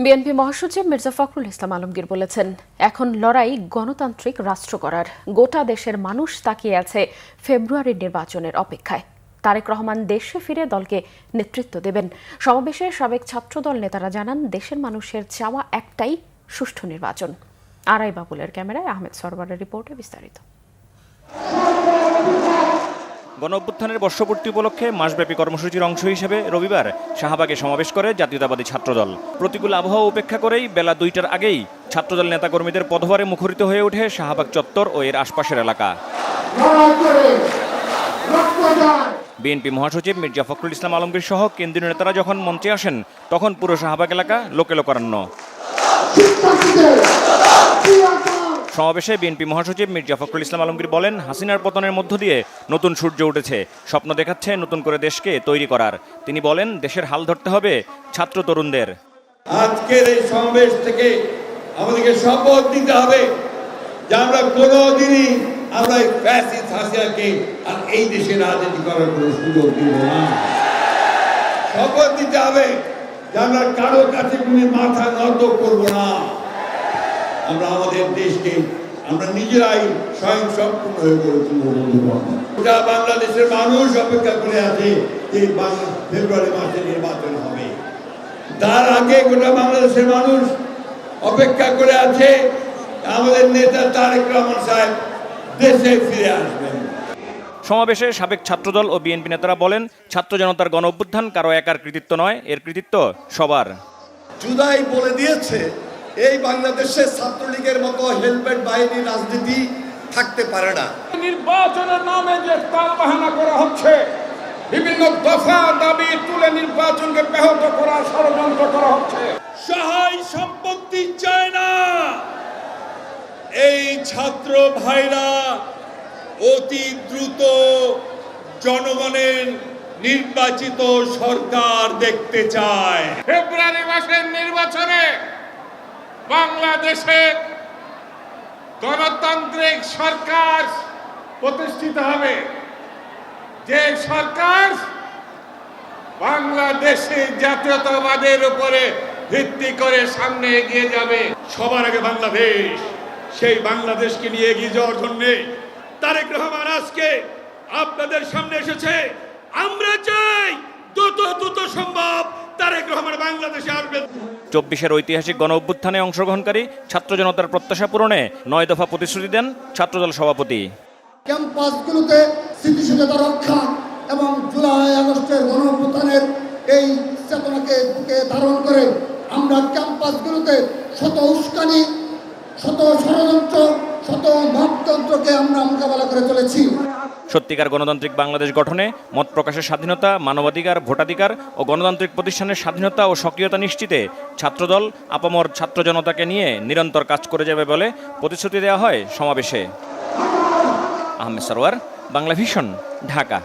BNP মহাসচিব মির্জা ফখরুল ইসলাম আলমগীর বলেছেন, এখন লড়াই গণতান্ত্রিক রাষ্ট্র করার। গোটা দেশের মানুষ তাকিয়ে আছে ফেব্রুয়ারির নির্বাচনের অপেক্ষায়। তারেক রহমান দেশে ফিরে দলকে নেতৃত্ব দেবেন। সমাবেশে সাবেক ছাত্রদল নেতারা জানান, দেশের মানুষের চাওয়া একটাই, সুষ্ঠু নির্বাচন। আরাই বাবুলের ক্যামেরায় আহমেদ সরওয়ারের রিপোর্টে বিস্তারিত। গণঅভ্যুত্থানের বর্ষপূর্তি উপলক্ষে মাসব্যাপী কর্মসূচির অংশ হিসেবে রবিবার শাহবাগে সমাবেশ করে জাতীয়তাবাদী ছাত্রদল। প্রতিকূল আবহাওয়া উপেক্ষা করেই বেলা ২টার আগেই ছাত্রদল নেতাকর্মীদের পদভারে মুখরিত হয়ে ওঠে শাহবাগ চত্বর ও এর আশপাশের এলাকা। বিএনপি মহাসচিব মির্জা ফখরুল ইসলাম আলমগীর সহ কেন্দ্রীয় নেতারা যখন মঞ্চে আসেন, তখন পুরো শাহবাগ এলাকা লোকে লোকারণ্য। সমাবেশে বিএনপি মহাসচিব মির্জা ফখরুল ইসলাম আলমগীর বলেন, হাসিনার পতনের মধ্য দিয়ে নতুন সূর্য উঠেছে, স্বপ্ন দেখাচ্ছে নতুন করে দেশকে তৈরি করার। তিনি বলেন, দেশের হাল ধরতে হবে ছাত্র তরুণদের। আজকের এই সমাবেশ থেকে আমাদেরকে শপথ নিতে হবে যে আমরা কোনোদিনই আমরা ফ্যাসিস্ট হাসিনাকে আর এই দেশে রাজনীতি করার কোনো সুযোগ দিব না। শপথ নিতে হবে যে আমরা কারো কাছে কোনো মাথা নত করব না। আমরা আমাদের দেশকে আমরা নিজেরাই স্বয়ং সম্পূর্ণ হয়ে গড়ে তুলব। গোটা বাংলাদেশের মানুষ অপেক্ষা করে আছে যে ফেব্রুয়ারি মাসে নির্বাচন হবে। তার আগে গোটা বাংলাদেশের মানুষ অপেক্ষা করে আছে আমাদের নেতা তারেক রহমান সাহেব দেশে ফিরে আসবেন। সমাবেশে সাবেক ছাত্রদল ও বিএনপি নেতারা বলেন, ছাত্র জনতার গণঅভ্যুত্থান কারো একার কৃতিত্ব নয়, এর কৃতিত্ব সবার। জুলাই বলে দিয়েছে, এই বাংলাদেশে ছাত্রলীগের মতো হেলমেট বাহিনী রাজনীতি থাকতে পারে না। নির্বাচনের নামে যে তালবাহানা করা হচ্ছে, বিভিন্ন দফা দাবি তুলে নির্বাচনকে ব্যাহত করার ষড়যন্ত্র করা হচ্ছে। সহায় সম্পত্তি চায় না। এই ছাত্র ভাইরা অতি দ্রুত জনগণের নির্বাচিত সরকার দেখতে চায়। ফেব্রুয়ারি মাসের নির্বাচনে বাংলাদেশে গণতান্ত্রিক সরকার প্রতিষ্ঠিত হবে, যে সরকার বাংলাদেশে জাতীয়তাবাদের উপরে ভিত্তি করে সামনে এগিয়ে যাবে। সবার আগে বাংলাদেশ, সেই বাংলাদেশকে নিয়ে এগিয়ে যাওয়ার জন্য তারেক রহমান আজকে আপনাদের সামনে এসেছে। আমরা চাই দ্রুত সম্ভব তারেক রহমান বাংলাদেশে আসবেন। ২৪-এর ঐতিহাসিক গণঅভ্যুত্থানে অংশগ্রহণকারী ছাত্র জনতার প্রত্যাশা পূরণে ৯ দফা প্রতিশ্রুতি দেন ছাত্রদল সভাপতি। ক্যাম্পাসগুলোতে স্থিতিশীলতা রক্ষা এবং জুলাই আগস্টের গণঅভ্যুত্থানের এই চেতনাকে বুকে ধারণ করে আমরা ক্যাম্পাসগুলোতে শত উস্কানি, শত ষড়যন্ত্র, শত মততন্ত্রকে আমরা মোকাবেলা করে চলেছি। সত্যিকার গণতান্ত্রিক বাংলাদেশ গঠনে মত প্রকাশের স্বাধীনতা, মানবাধিকার, ভোটাধিকার ও গণতান্ত্রিক প্রতিষ্ঠানের স্বাধীনতা ও সক্রিয়তা নিশ্চিতে ছাত্রদল আপামর ছাত্র জনতাকে নিয়ে নিরন্তর কাজ করে যাবে বলে প্রতিশ্রুতি দেওয়া হয় সমাবেশে। আহমেদ সরওয়ার, বাংলা ভিশন, ঢাকা।